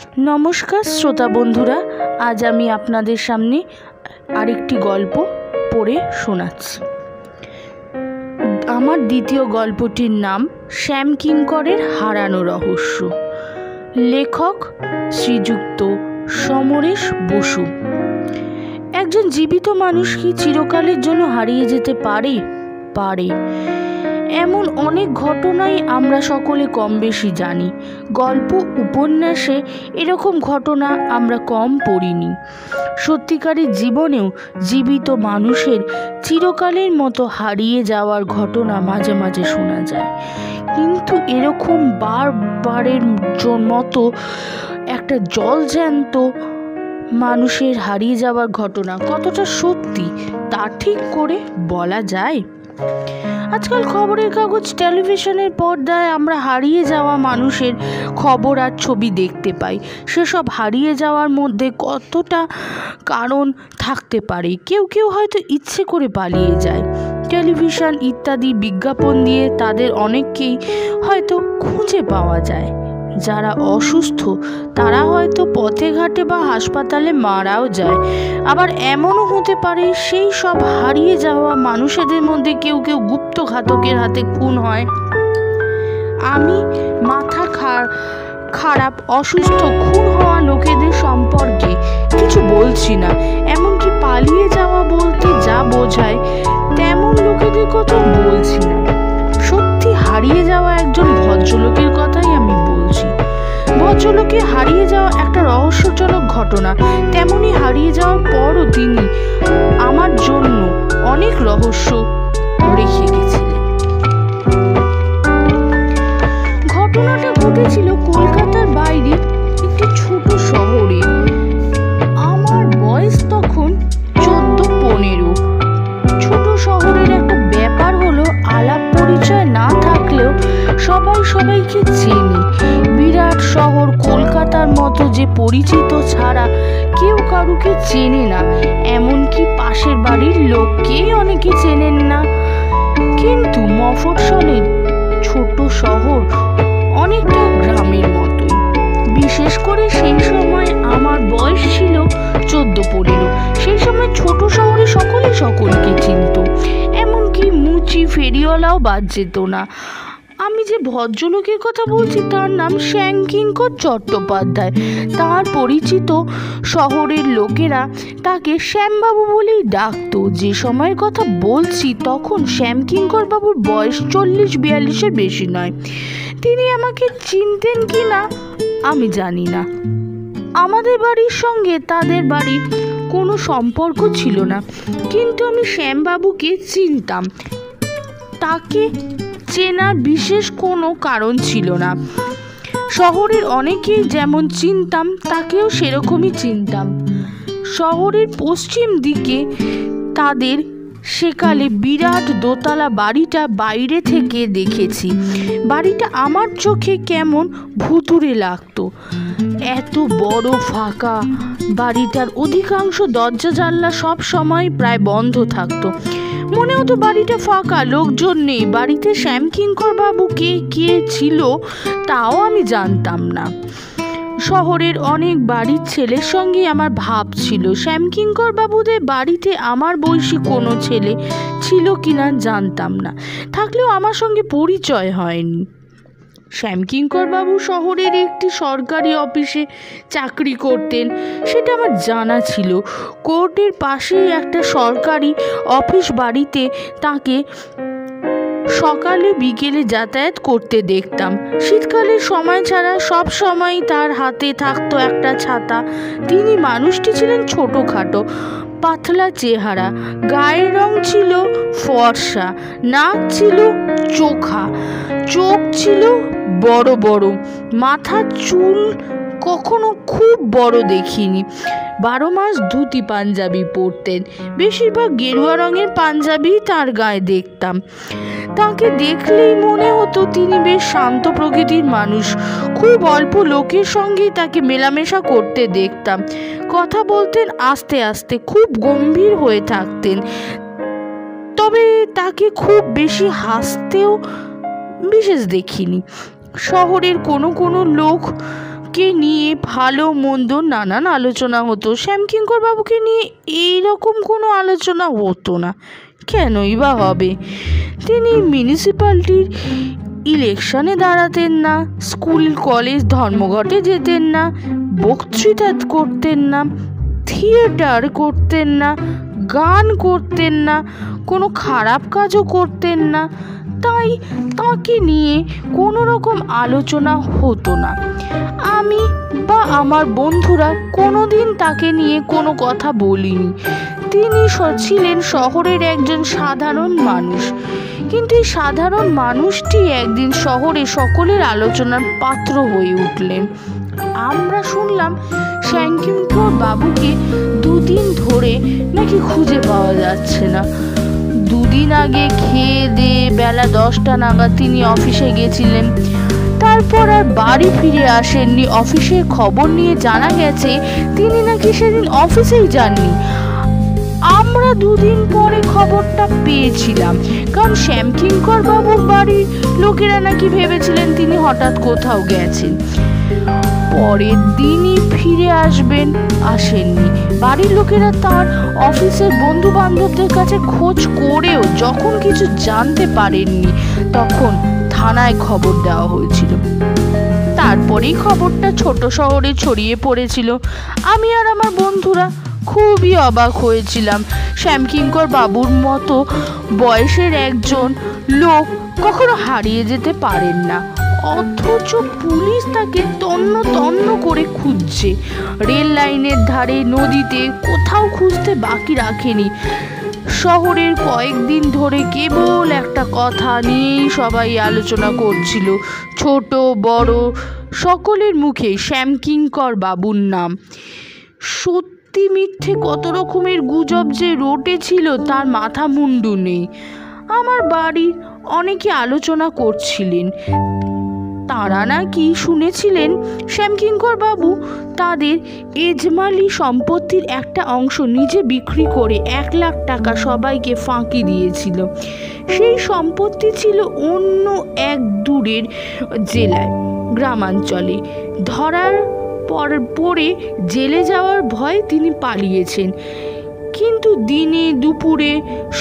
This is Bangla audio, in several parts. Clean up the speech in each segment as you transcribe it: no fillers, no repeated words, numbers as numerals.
नमस्कार श्रोता बंधुरा, आज आमी आपनादेर सामने आरेकटी गल्प पढ़े शोनाচ্ছি। आमार द्वितीय गल्पटिर नाम श्याम किंकरेर हारानो रहस्य। लेखक श्रीयुक्त समरेश बसु। एकजन जीवित मानुष कि चिरकालेर जन्य हारिये जेते पारे पारे एमन अनेक घटनाई आमरा सकले कम बेशी जानी। गल्प उपन्यासे एरकम घटना आमरा कम पढ़िनी। सत्यिकारेर जीवनेও जीवित मानुषेर चिरकालेर मतो हारिये जाওয়ার घटना माझे माझे शोना जाय, किन्तु एरकम बारबारेर मतो एकटा जलज्যান্ত मानुषेर हारिये जाওয়ার घटना कतटा सत्यि ता ठीक करे बला जाय। आजकल खबरेर कागज टेलिभिशनेर पर्दाय आमरा हारिये जाওয়া मानुषेर खबर और छवि देखते पाई। सेसब हारिये जाওয়ার मध्य कतटा कारण थाकते पारे। केउ केउ हयतो इচ্ছে करे पालिये जाय। टेलिभिशन इत्यादि विज्ञापन दिए तादेर अनेककेई हयतो खुंजे पाওয়া যায়। যারা অসুস্থ তারা হয়তো পথে ঘাটে বা হাসপাতালে মারাও যায়। আবার এমনও হতে পারে সেই সব হারিয়ে যাওয়া মানুষদের মধ্যে কেউ কেউ গুপ্ত ঘাতকের হাতে খুন হয়। আমি মাথা খারাপ অসুস্থ খুন হওয়া লোকেদের সম্পর্কে কিছু বলছি না, এমনকি পালিয়ে যাওয়া বলতে যা বোঝায় তেমন লোকেদের কথা বলছি না। সত্যি হারিয়ে যাওয়া একজন ভদ্রলোকের কথাই আমি বলছি। ভদ্রলোকের হারিয়ে যাওয়া একটা রহস্যজনক ঘটনা, তেমনি হারিয়ে যাওয়ার পরও তিনি আমার জন্য অনেক রহস্য রেখে গেছিলেন। ঘটনাটা ঘটেছিল কলকাতার বাইরে একটি ছোট শহরে। আমার বয়স তখন 14-15। ছোট শহরের একটা ব্যাপার হলো আলাপ পরিচয় না থাকলেও সবাই সবাইকে চেনে। বিরাট শহর কলকাতার মতো যে পরিচিত ছাড়া কেউ কারুকে চেনে না, এমনকি পাশের বাড়ির লোককেই অনেকে চেনেন না। কিন্তু মফস্বলের ছোট শহর অনেকটা গ্রামের মতোই। বিশেষ করে সেই সময় আমার বয়স ছিল 14-15। সেই সময় ছোট শহরে সকলে সকলকে চিনত, এমনকি মুচি ফেরিওয়ালাও বাদ যেত না। আমি যে ভদ্রলোকের কথা বলছি তার নাম শ্যামকিঙ্কর চট্টোপাধ্যায়। তার পরিচিত শহরের লোকেরা তাকে শ্যামবাবু বলেই ডাকতো। যে সময়ের কথা বলছি তখন শ্যামকিঙ্কর বাবুর বয়স 40-42-এর বেশি নয়। তিনি আমাকে চিনতেন কি না আমি জানি না। আমাদের বাড়ির সঙ্গে তাদের বাড়ির কোনো সম্পর্ক ছিল না, কিন্তু আমি শ্যামবাবুকে চিনতাম। তাকে চেনার বিশেষ কোনো কারণ ছিল না। শহরের অনেকেই যেমন চিনতাম তাকেও সেরকমই চিনতাম। শহরের পশ্চিম দিকে তাদের সেকালে বিরাট দোতলা বাড়িটা বাইরে থেকে দেখেছি। বাড়িটা আমার চোখে কেমন ভুতুড়ে লাগতো। এত বড় ফাঁকা বাড়িটার অধিকাংশ দরজা জানলা সব সময় প্রায় বন্ধ থাকতো। মনে হতো বাড়িটা ফাঁকা, লোকজন নেই। বাড়িতে শ্যামকিঙ্কর বাবু কে ছিল তাও আমি জানতাম না। শহরের অনেক বাড়ির ছেলের সঙ্গে আমার ভাব ছিল। শ্যামকিঙ্কর বাবুদের বাড়িতে আমার বয়সী কোনো ছেলে ছিল কিনা জানতাম না, থাকলেও আমার সঙ্গে পরিচয় হয়নি। শ্যামকিঙ্কর বাবু শহরের একটি সরকারি অফিসে চাকরি করতেন, সেটা আমার জানা ছিল। কোর্টের পাশেই একটা সরকারি অফিস। বাড়িতে তাকে সকালে বিকেলে যাতায়াত করতে দেখতাম। শীতকালের সময় ছাড়া সব সময় তার হাতে থাকতো একটা ছাতা। তিনি মানুষটি ছিলেন ছোটোখাটো, পাতলা চেহারা, গায়ের রং ছিল ফর্সা, নাক ছিল চোখা, চোখ ছিল বড় বড়, মাথার চুল কখনো খুব বড় দেখিনি। 12 মাস ধুতি পাঞ্জাবি পরতেন। বেশিরভাগ গেরুয়া রঙের পাঞ্জাবি তার গায়ে দেখতাম। তাকে দেখলেই মনে হতো তিনি বেশ শান্ত প্রকৃতির মানুষ। খুব অল্প লোকের সঙ্গেই তাকে মেলামেশা করতে দেখতাম। কথা বলতেন আস্তে আস্তে, খুব গম্ভীর হয়ে থাকতেন। তবে তাকে খুব বেশি হাসতেও বিশেষ দেখিনি। শহরের কোনো কোনো লোক কে নিয়ে ভালো মন্দ নানান আলোচনা হতো। শ্যামকিঙ্কর বাবুকে নিয়ে এইরকম কোনো আলোচনা হতো না। কেনই বা হবে? তিনি মিউনিসিপ্যালিটির ইলেকশনে দাঁড়াতেন না, স্কুল কলেজ ধর্মঘটে যেতেন না, বক্তৃতা করতেন না, থিয়েটার করতেন না, গান করতেন না, কোনো খারাপ কাজও করতেন না। তাই তাকে নিয়ে কোনো রকম আলোচনা হতো না। আমি বা আমার বন্ধুরা কোনোদিন তাকে নিয়ে কোনো কথা বলিনি। তিনি ছিলেন শহরের একজন সাধারণ মানুষ, কিন্তু এই সাধারণ মানুষটি একদিন শহরে সকলের আলোচনার পাত্র হয়ে উঠলেন। আমরা শুনলাম শ্যামকিঙ্কর বাবুকে 2 দিন ধরে নাকি খুঁজে পাওয়া যাচ্ছে না। 2 দিন আগে খেয়ে দিয়ে বেলা 10টা নাগাদ তিনি অফিসে গেছিলেন, তারপর আর বাড়ি ফিরে আসেননি। অফিসের খবর নিয়ে জানা গেছে তিনি নাকি সেদিন অফিসেই যাননি। আমরা 2 দিন পরে খবরটা পেয়েছিলাম, কারণ শ্যামকিঙ্কর বাবুর বাড়ির লোকেরা নাকি ভেবেছিলেন তিনি হঠাৎ কোথাও গেছেন। পরের দিনই ফিরে আসবেন, আসেননি। বাড়ির লোকেরা তার অফিসের বন্ধু বান্ধবদের কাছে খোঁজ করেও যখন কিছু জানতে পারেননি, তখন থানায় খবর দেওয়া হয়েছিল। তারপরেই খবরটা ছোট শহরে ছড়িয়ে পড়েছিল। আমি আর আমার বন্ধুরা খুবই অবাক হয়েছিলাম। শ্যামকিঙ্কর বাবুর মতো বয়সের একজন লোক কখনো হারিয়ে যেতে পারেন না, অথচ পুলিশ তাকে তন্ন তন্ন করে খুঁজছে। রেল লাইনের ধারে, নদীতে, কোথাও খুঁজতে বাকি রাখেনি। শহরের কয়েকদিন ধরে কেবল একটা কথা নিয়েই সবাই আলোচনা করছিল, ছোট বড় সকলের মুখে শ্যামকিঙ্কর বাবুর নাম। সত্যি মিথ্যে কত রকমের গুজব যে রটেছিল তার মাথা মুন্ডু নেই। আমার বাড়ির অনেকে আলোচনা করছিলেন, তারা নাকি শুনেছিলেন শ্যামকিঙ্কর বাবু তাদের এজমালি সম্পত্তির একটা অংশ নিজে বিক্রি করে 1 লাখ টাকা সবাইকে ফাঁকি দিয়েছিল। সেই সম্পত্তি ছিল অন্য এক দূরের জেলায়, গ্রামাঞ্চলে। ধরার পরে জেলে যাওয়ার ভয়ে তিনি পালিয়েছেন, কিন্তু দিনে দুপুরে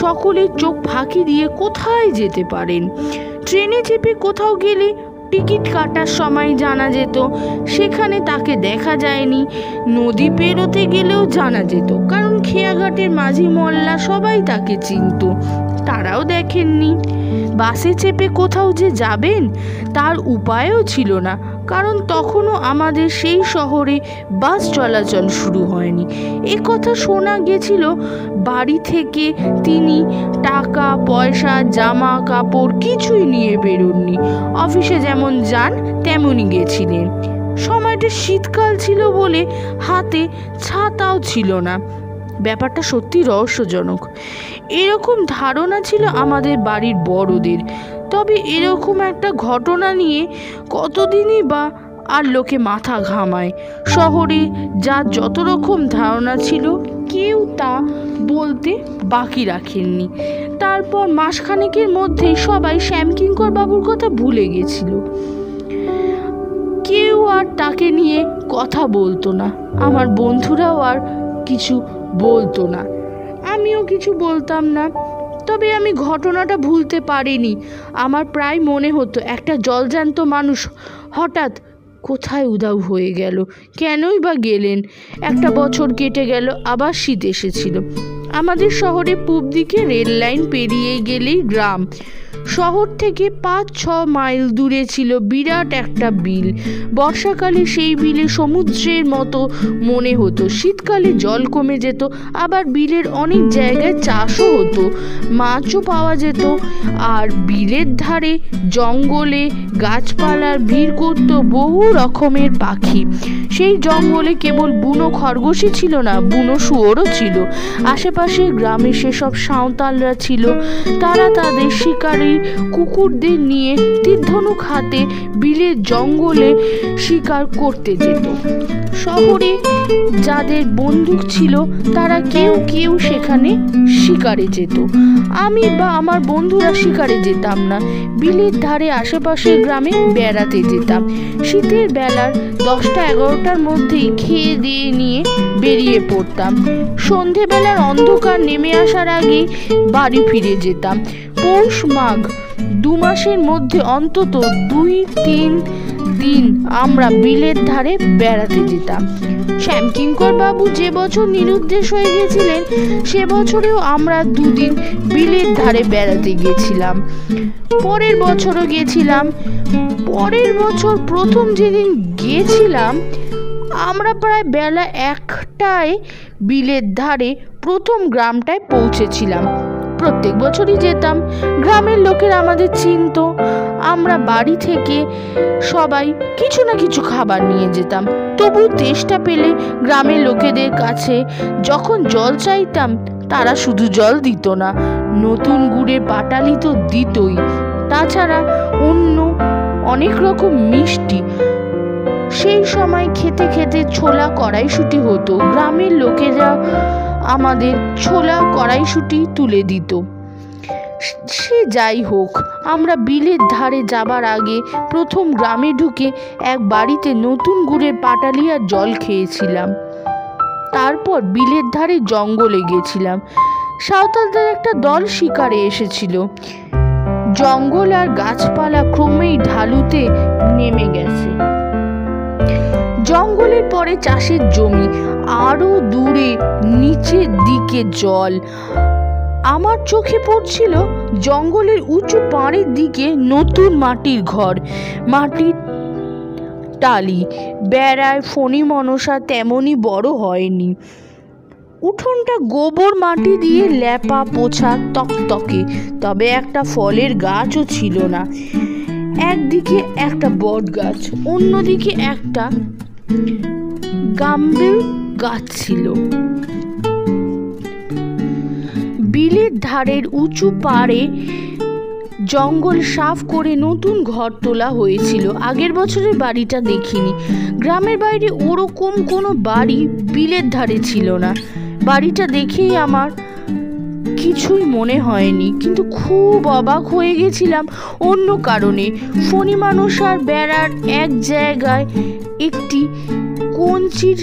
সকলের চোখ ফাঁকি দিয়ে কোথায় যেতে পারেন। ট্রেনে চেপে কোথাও গেলে টিকিট কাটার সময় জানা যেত, সেখানে তাকে দেখা যায়নি। নদী পেরোতে গেলেও জানা যেত, কারণ খেয়াঘাটের মাঝি মোল্লা সবাই তাকে চিনত, তারাও দেখেননি। বাসে চেপে কোথাও যে যাবেন তার উপায়ও ছিল না, কারণ তখনও আমাদের সেই শহরে বাস চলাচল শুরু হয়নি। এ কথা শোনা গেছিল বাড়ি থেকে তিনি টাকা পয়সা জামা কাপড় কিছুই নিয়ে বেরোননি, অফিসে যেমন যান তেমনই গেছিলেন। সময়টা শীতকাল ছিল বলে হাতে ছাতাও ছিল না। ব্যাপারটা সত্যি রহস্যজনক। এরকম ধারণা ছিল আমাদের বাড়ির বড়দের। তবে এরকম একটা ঘটনা নিয়ে কতদিনই বা আর লোকে মাথা ঘামায়। শহরে যার যত রকম ধারণা ছিল কেউ তা বলতে বাকি রাখেননি। তারপর মাসখানেকের মধ্যেই সবাই শ্যামকিঙ্কর বাবুর কথা ভুলে গেছিল। কেউ আর তাকে নিয়ে কথা বলতো না। আমার বন্ধুরাও আর কিছু বলতো না, আমিও কিছু বলতাম না। তবে আমি ঘটনাটা ভুলতে পারিনি। আমার প্রায় মনে হতো একটা জলজ্যান্ত মানুষ হঠাৎ কোথায় উধাও হয়ে গেল, কেনই বা গেলেন। 1 বছর কেটে গেল, আবার শীত এসেছিল। আমাদের শহরে পূব দিকে রেল লাইন পেরিয়ে গেলেই গ্রাম। শহর থেকে 5-6 মাইল দূরে ছিল বিরাট একটা বিল। বর্ষাকালে সেই বিলে সমুদ্রের মতো মনে হতো, শীতকালে জল কমে যেত, আবার বিলের অনেক জায়গায় চাষও হতো, মাছও পাওয়া যেত। আর বিলের ধারে জঙ্গলে গাছপালার ভিড় করত বহু রকমের পাখি। সেই জঙ্গলে কেবল বুনো খরগোশই ছিল না, বুনো শুয়োরও ছিল। আশেপাশের গ্রামে সেসব সাঁওতালরা ছিল, তারা তাদের শিকারী কুকুরদের নিয়ে তীরধনুক হাতে বিলের জঙ্গলে শিকার করতে যেত। শহরে যাদের বন্দুক ছিল তারা কেউ কেউ সেখানে শিকারে যেত। আমি বা আমার বন্ধুরা শিকারে যেতাম না, বিলের ধারে আশেপাশের গ্রামে বেড়াতে যেতাম। শীতের বেলার 10টা-11টার মধ্যেই খেয়ে দিয়ে নিয়ে বেরিয়ে পড়তাম। সন্ধেবেলার অন্ধকার নেমে আসার আগেই বাড়ি ফিরে যেতাম। পৌষ মাঘ 2 মাসের মধ্যে অন্তত 2-3 দিন আমরা বিলের ধারে বেড়াতে যেতাম। শ্যামকিঙ্কর বাবু যে বছর নিরুদ্দেশ হয়ে গেছিলেন সে বছরেও আমরা 2 দিন বিলের ধারে বেড়াতে গেছিলাম। পরের বছরও গেছিলাম। পরের বছর প্রথম যেদিন গেছিলাম আমরা প্রায় বেলা 1টায় বিলের ধারে প্রথম গ্রামটায় পৌঁছেছিলাম। প্রত্যেক বছরই যেতাম। গ্রামের লোকেরা আমাদের চিনত। আমরা বাড়ি থেকে সবাই কিছু না কিছু খাবার নিয়ে যেতাম। তবু তেষ্টা পেলে গ্রামের লোকেদের কাছে যখন জল চাইতাম তারা শুধু জল দিত না, নতুন গুড়ের পাটালি তো দিতই, তাছাড়া অন্য অনেক রকম মিষ্টি। সেই সময় খেতে খেতে ছোলা কড়াইশুঁটি হতো। গ্রামের লোকেরা আমাদের ছোলা কড়াইশুঁটি তুলে দিত। সে যাই হোক, আমরা বিলের ধারে যাবার আগে প্রথম গ্রামে ঢুকে এক বাড়িতে নতুন গুড়ের পাটালি আর জল খেয়েছিলাম। তারপর বিলের ধারে জঙ্গলে গেছিলাম। সাঁওতালদের একটা দল শিকারে এসেছিল। জঙ্গল আর গাছপালা ক্রমেই ঢালুতে নেমে গেছে। জঙ্গলের পরে চাষের জমি, আরো দূরে নিচের দিকে জল। আমার চোখে পড়ছিল জঙ্গলের উঁচু পাড়ের দিকে নতুন মাটির ঘর, মাটির টালি, বেড়ায় ফণি মনসা তেমনই বড় হয়নি। উঠোনটা গোবর মাটি দিয়ে লেপা পোছা তকতকে, তবে একটা ফলের গাছও ছিল না। একদিকে একটা বট গাছ, অন্যদিকে একটা গাম্বেল গাছ ছিল। বিলের ধারের উঁচু পাড়ে জঙ্গল সাফ করে নতুন ঘর তোলা হয়েছিল। আগের বছরের বাড়িটা দেখিনি। গ্রামের বাইরে ওরকম কোনো বাড়ি বিলের ধারে ছিল না। বাড়িটা দেখেই আমার কিছুই মনে হয়নি, কিন্তু খুব অবাক হয়ে গেছিলাম অন্য কারণে। ফণি মানুষার বেড়ার এক জায়গায় একটি কঞ্চির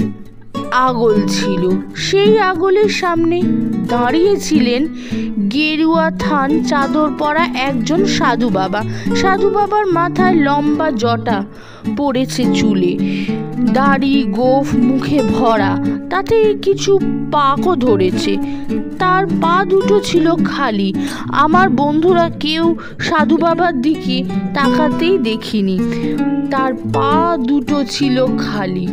আগল ছিল। সেই আগলের সামনে দাঁড়িয়েছিলেন গেরুয়া থান চাদর পরা একজন সাধু বাবা। সাধু বাবার মাথায় লম্বা জটা পড়েছে চুলে, দাড়ি গোঁফ মুখে ভরা, তাতে কিছু পাকও ধরেছে। তার পা দুটো ছিল খালি। আমার বন্ধুরা কেউ সাধু বাবার দিকে তাকাতেই দেখিনি। তার পা দুটো ছিল খালি।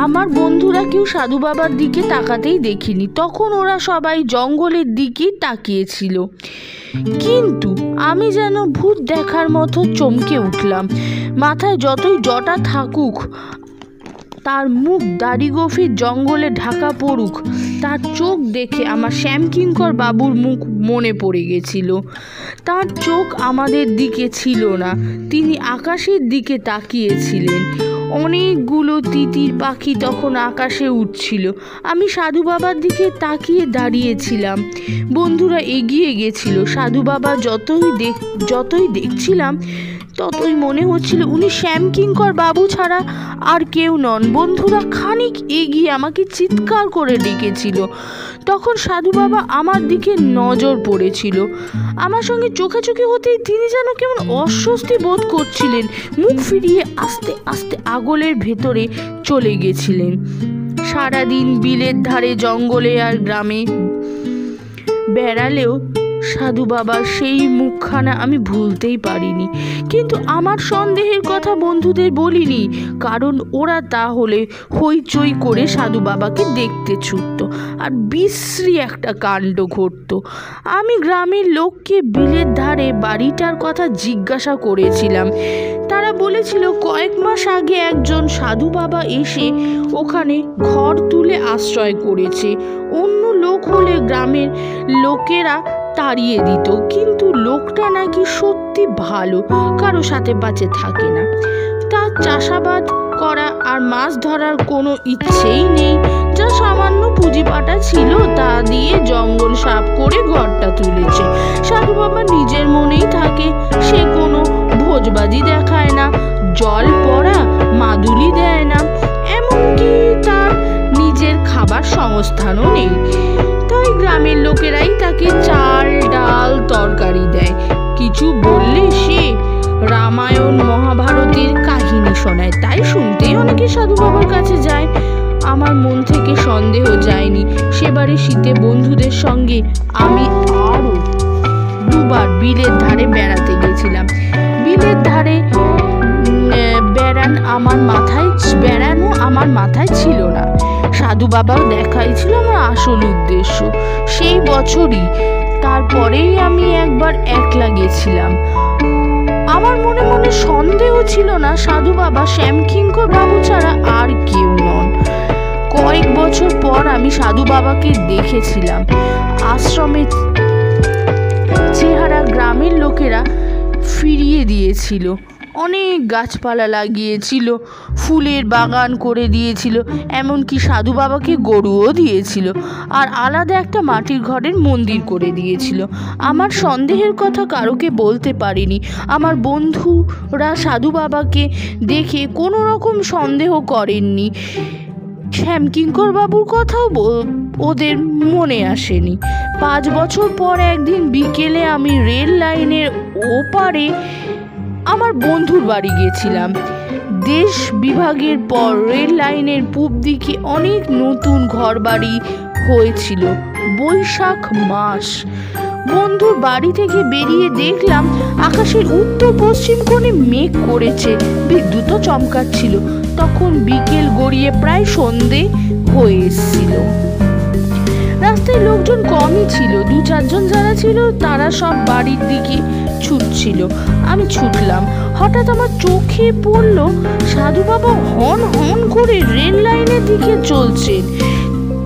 আমার বন্ধুরা কেউ সাধু বাবার দিকে তাকাতেই দেখিনি। তখন ওরা সবাই জঙ্গলের দিকে তাকিয়েছিল। কিন্তু আমি যেন ভূত দেখার মতো চমকে উঠলাম। মাথায় যতই জটা থাকুক, তার মুখ দাড়ি গোঁফের জঙ্গলে ঢাকা পড়ুক, তার চোখ দেখে আমার শ্যামকিঙ্কর বাবুর মুখ মনে পড়ে গেছিল। তার চোখ আমাদের দিকে ছিল না, তিনি আকাশের দিকে তাকিয়েছিলেন। অনেকগুলো তিতির পাখি তখন আকাশে উঠছিল। আমি সাধু বাবার দিকে তাকিয়ে দাঁড়িয়েছিলাম। বন্ধুরা এগিয়ে গেছিল। সাধু বাবা যতই দেখছিলাম ততই মনে হচ্ছিল উনি শ্যামকিঙ্কর বাবু ছাড়া আর কেউ নন। বন্ধুরা খানিক এগিয়ে আমাকে চিৎকার করে ডেকেছিল। তখন সাধু বাবা আমার দিকে নজর পড়েছিল। আমার সঙ্গে চোখাচোখি হতেই তিনি যেন কেমন অস্বস্তি বোধ করছিলেন। মুখ ফিরিয়ে আস্তে আস্তে আগলের ভেতরে চলে গেছিলেন। সারাদিন বিলের ধারে জঙ্গলে আর গ্রামে বেড়ালেও সাধু বাবার সেই মুখখানা আমি ভুলতেই পারিনি। কিন্তু আমার সন্দেহের কথা বন্ধুদের বলিনি, কারণ ওরা তাহলে হইচই করে সাধু বাবাকে দেখতে ছুটত আর বিশ্রী একটা কাণ্ড ঘটত। আমি গ্রামের লোককে বিলের ধারে বাড়িটার কথা জিজ্ঞাসা করেছিলাম। তারা বলেছিল কয়েক মাস আগে একজন সাধু বাবা এসে ওখানে ঘর তুলে আশ্রয় করেছে। অন্য লোক হলে গ্রামের লোকেরা তাড়িয়ে দিত, কিন্তু লোকটা নাকি সত্যি ভালো, কারো সাথে পাচে থাকে না। তার চাষাবাদ করা আর মাছ ধরার কোনো ইচ্ছেই নেই। যা সামান্য পুঁজিপাটা ছিল তা দিয়ে জঙ্গল সাফ করে ঘরটা তুলেছে। সাধু বাবা নিজের মনেই থাকে, সে কোনো ভোজবাজি দেখায় না, জল পড়া মাদুলি দেয় না, এমনকি তার নিজের খাবার সংস্থানও নেই। তাই গ্রামের লোকেরাই তাকে চাল ডাল তরকারি দেয়। কিছু বললে সে রামায়ণ মহাভারতের কাহিনী শোনায়, তাই শুনতেই অনেকে সাধু বাবার কাছে যায়। আমার মন থেকে সন্দেহ যায়নি। সেবারে শীতে বন্ধুদের সঙ্গে আমি আরও দুবার বিলের ধারে বেড়াতে গেছিলাম। বিলের ধারে বেড়ানো আমার মাথায় ছিল না। সাধু বাবাও দেখাই ছিল আমার আসল উদ্দেশ্য। সেই বছরই তারপরেই আমি একবার একলা গেছিলাম। আমার মনে মনে সন্দেহ ছিল না সাধু বাবা শ্যামকিঙ্কর বাবু ছাড়া আর কেউ নন। কয়েক বছর পর আমি সাধু বাবাকে দেখেছিলাম। আশ্রমের চেহারা গ্রামের লোকেরা ফিরিয়ে দিয়েছিল। অনেক গাছপালা লাগিয়েছিল, ফুলের বাগান করে দিয়েছিল, এমনকি সাধু বাবাকে গরুও দিয়েছিল, আর আলাদা একটা মাটির ঘরের মন্দির করে দিয়েছিল। আমার সন্দেহের কথা কারোকে বলতে পারিনি। আমার বন্ধুরা সাধু বাবাকে দেখে কোনো রকম সন্দেহ করেননি। শ্যামকিঙ্কর বাবুর কথাও ওদের মনে আসেনি। 5 বছর পর একদিন বিকেলে আমি রেল লাইনের ওপারে আমার বন্ধুর বাড়ি গেছিলাম। দেশ বিভাগের পর রেল লাইনের পূব দিকে অনেক নতুন ঘরবাড়ি হয়েছিল। বৈশাখ মাস। বন্ধুর বাড়ি থেকে বেরিয়ে দেখলাম আকাশের উত্তর পশ্চিম কোণে মেঘ করেছে, বিদ্যুৎও চমকাচ্ছিল। তখন বিকেল গড়িয়ে প্রায় সন্ধে হয়ে এসেছিল। রাস্তায় লোকজন কমই ছিল, 2-4 জন যারা ছিল তারা সব বাড়ির দিকে ছুটছিল। আমি ছুটলাম। হঠাৎ আমার চোখে পড়ল সাধু বাবা হন হন করে রেল লাইনের দিকে চলছেন।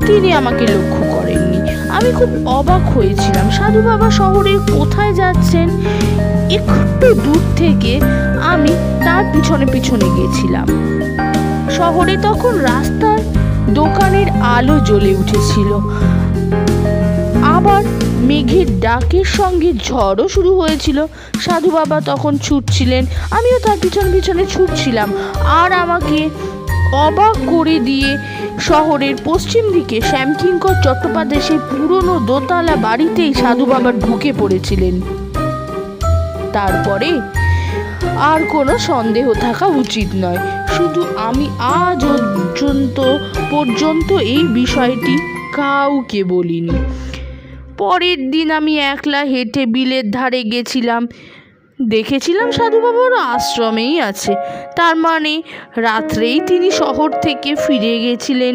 তিনি আমাকে লক্ষ্য করেননি। আমি খুব অবাক হয়েছিলাম। সাধু বাবা শহরের কোথায় যাচ্ছেন? একটু দূর থেকে আমি তার পিছনে পিছনে গেছিলাম। শহরে তখন রাস্তার দোকানের আলো জ্বলে উঠেছিল। আবার মেঘের ডাকের সঙ্গে ঝড়ও শুরু হয়েছিল। সাধু বাবা তখন ছুটছিলেন, আমিও তার পিছনে পিছনে ছুটছিলাম। আর আমাকে অবাক করে দিয়ে শহরের পশ্চিম দিকে শ্যামকিঙ্কর চট্টোপাধ্যায় সেই পুরনো দোতলা বাড়িতেই সাধু বাবা ঢুকে পড়েছিলেন। তারপরে আর কোনো সন্দেহ থাকা উচিত নয়। শুধু আমি আজ পর্যন্ত এই বিষয়টি কাউকে বলিনি। পরের দিন আমি একলা হেঁটে বিলের ধারে গেছিলাম। দেখেছিলাম সাধু বাবার আশ্রমেই আছে। তার মানে রাত্রেই তিনি শহর থেকে ফিরে গেছিলেন।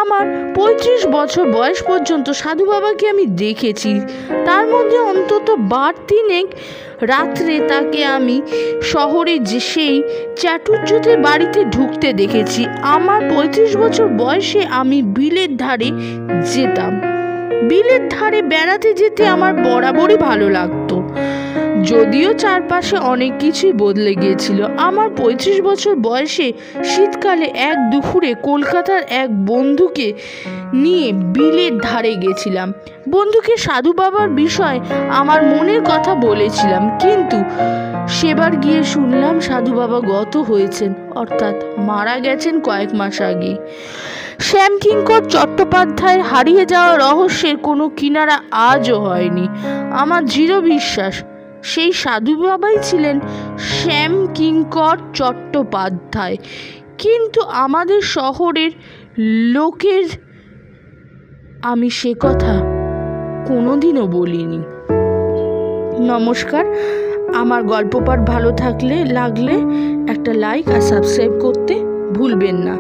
আমার 35 বছর বয়স পর্যন্ত সাধু বাবাকে আমি দেখেছি। তার মধ্যে অন্তত 3 রাত্রে তাকে আমি শহরে যে সেই চাটুর্যদের বাড়িতে ঢুকতে দেখেছি। আমার 35 বছর বয়সে আমি বিলের ধারে যেতাম। বিলের ধারে বেড়াতে যেতে আমার বরাবরই ভালো লাগতো, যদিও চারপাশে অনেক কিছুই বদলে গিয়েছিল। আমার 35 বছর বয়সে শীতকালে এক দুপুরে কলকাতার এক বন্ধুকে নিয়ে বিলের ধারে গেছিলাম। বন্ধুকে সাধু বাবার বিষয়ে আমার মনের কথা বলেছিলাম, কিন্তু সেবার গিয়ে শুনলাম সাধু বাবা গত হয়েছেন, অর্থাৎ মারা গেছেন কয়েক মাস আগে। শ্যামকিঙ্কর চট্টোপাধ্যায়ের হারিয়ে যাওয়া রহস্যের কোনো কিনারা আজও হয়নি। আমার দৃঢ় বিশ্বাস সেই সাধু বাবাই ছিলেন শ্যামকিঙ্কর চট্টোপাধ্যায়, কিন্তু আমাদের শহরের লোকের আমি সে কথা কোনোদিনও বলিনি। নমস্কার। আমার গল্প পাঠ ভালো লাগলে একটা লাইক আর সাবস্ক্রাইব করতে ভুলবেন না।